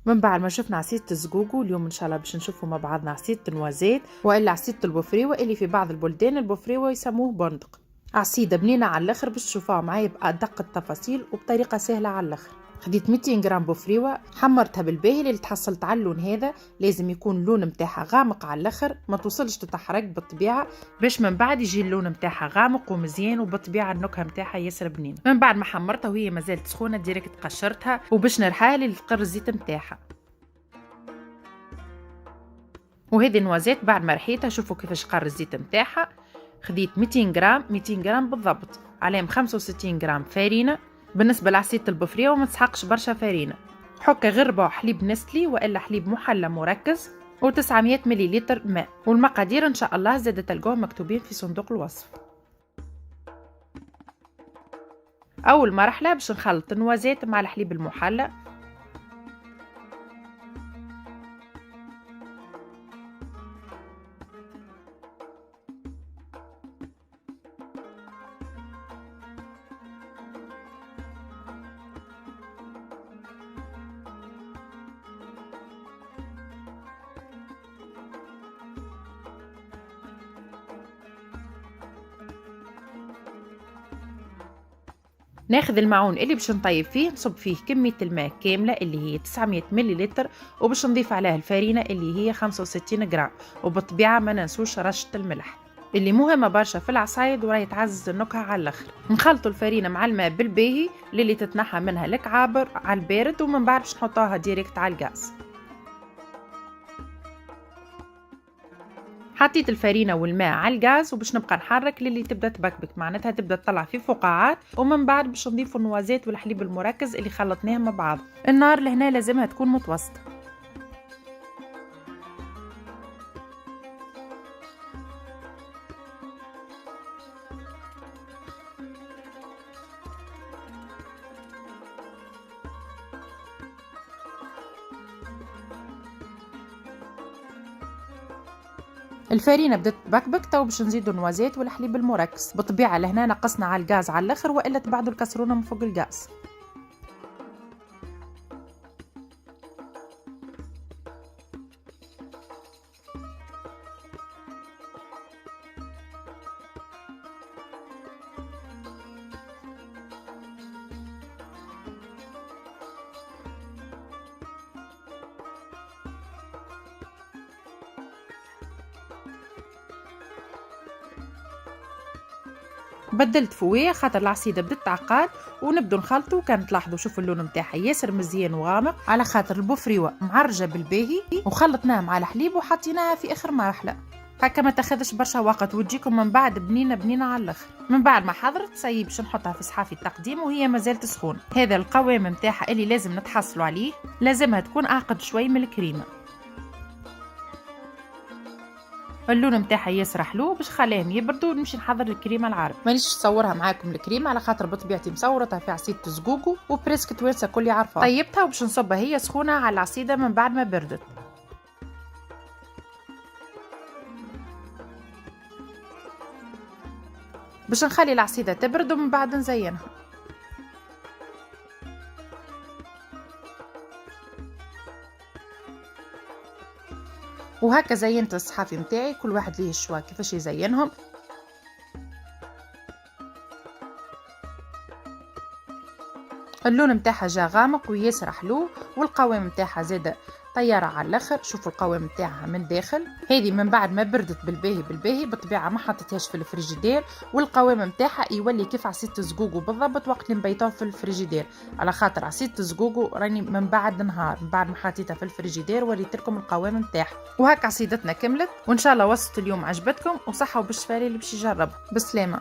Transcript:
من بعد ما شفنا عصيدة الزقوقو، اليوم ان شاء الله باش نشوفوا مع بعضنا عصيدة النوازيت والا عصيدة البوفريوة اللي في بعض البلدان البوفريوة يسموه بندق. عصيدة بنينة على الاخر باش تشوفوها معايا بأدق التفاصيل وبطريقة سهلة على الاخر. خديت 200 غرام بوفريوة حمرتها بالباهي اللي تحصلت على اللون هذا، لازم يكون اللون متاعها غامق على الاخر، ما توصلش تتحرق بالطبيعة باش من بعد يجي اللون متاعها غامق ومزيان وبالطبيعة النكهة متاعها ياسر بنين. من بعد ما حمرتها وهي مازالت سخونة ديريكت قشرتها وباش نرحاها للقر الزيت متاعها. وهذه النوازات بعد ما رحيتها شوفوا كيفاش قار الزيت متاعها. خديت 200 غرام بالضبط، عليهم 65 غرام فارينة. بالنسبة لعصيدة البفرية وما تسحقش برشا فارينة، حكة غير ربع حليب نستلي والا حليب محلى مركز و900 مليلتر ماء، والمقادير ان شاء الله زاد تلقوهم مكتوبين في صندوق الوصف. اول مرحلة باش نخلط النوازات مع الحليب المحلى. ناخذ المعون اللي باش نطيب فيه، نصب فيه كمية الماء كاملة اللي هي 900 مليلتر، وباش نضيف عليها الفارينة اللي هي 65 غرام، وبالطبيعة ما ننسوش رشة الملح اللي مهمة برشا في العصايد وراهي تعزز النكهة على الاخر. نخلطوا الفارينة مع الماء بالباهي اللي تتنحى منها الكعابر على البارد، ومن بعد باش نحطوها ديريكت على الغاز. حطيت الفارينة والماء على الغاز وباش نبقى نحرك للي تبدا تبكبك، معناتها تبدا تطلع في فقاعات، ومن بعد باش نضيفوا النوازات والحليب المركز اللي خلطناهم مع بعض. النار لهنا لازمها تكون متوسطة. الفارينه بدات تبكبك، تو باش نزيدوا النوازات والحليب المركز. بالطبيعه لهنا نقصنا على الغاز على الاخر والا تبعدوا الكسرونه من فوق الغاز. بدلت فويه خاطر العصيده بدات تعقاد، ونبدو نخلطوا. كان تلاحظوا شوفوا اللون نتاعها ياسر مزيان وغامق على خاطر البوفريوه معرجه بالباهي، وخلطناها مع الحليب وحطيناها في اخر مرحله. هكا ما تاخذش برشا وقت وتجيكم من بعد بنينه على الاخر. من بعد ما حضرت سي باش نحطها في صحافي التقديم وهي مازالت سخون. هذا القوام نتاعها اللي لازم نتحصلوا عليه، لازمها تكون اعقد شوي من الكريمه. اللون نتاعها ياسر حلو، باش خليهم يبردوا ونمشي نحضر الكريمه العرب. مانيش نصورها معاكم الكريمه على خاطر بطبيعتي مصورتها في عصيده زقوقو وبريسك توانسه كل يعرفها. طيبتها وباش نصبها هي سخونه على العصيده من بعد ما بردت. باش نخلي العصيده تبرد ومن بعد نزينها. وهكا زينت الصحافي متاعي، كل واحد ليه الشوا كيفاش يزينهم. اللون متاعها جا غامق وياسر حلو، والقوام متاعها زاد طيارة على الاخر. شوفوا القوام متاعها من داخل. هذه من بعد ما بردت بالباهي بالطبيعة ما حطيتهاش في الفريجيدير، والقوام متاعها يولي كيف عصيدة الزقوقو بالضبط وقت اللي مبيتوه في الفريجيدير، على خاطر عصيدة الزقوقو راني من بعد نهار من بعد ما حطيتها في الفريجيدير وريت لكم القوام متاعها. وهكا عصيدتنا كملت، وان شاء الله وصفة اليوم عجبتكم، وصحة وبالشفاء اللي باش يجربها. بالسلامة.